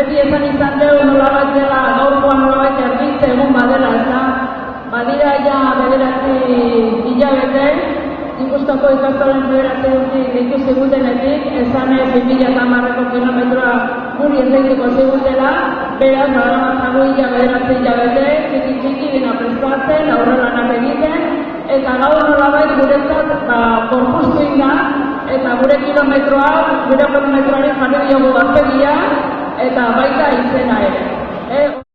beti esan izan dugu nolabait dela, gaurkoan nolabait erditze egun badela, eta badira ja 9 hilabete, Gipuzkoako ikastolen federaziotik deitu zigutenetik, esan 2010ko kilometroa guri ez zigutela, beraz, badamatzagu 9 hilabete, txiki dina prestatzen, aurrelanak egiten, eta gaur nolabait guretzat gorpuztu inda, eta gure kilometroari jarri diogu aurpegia, eta baita izena ere.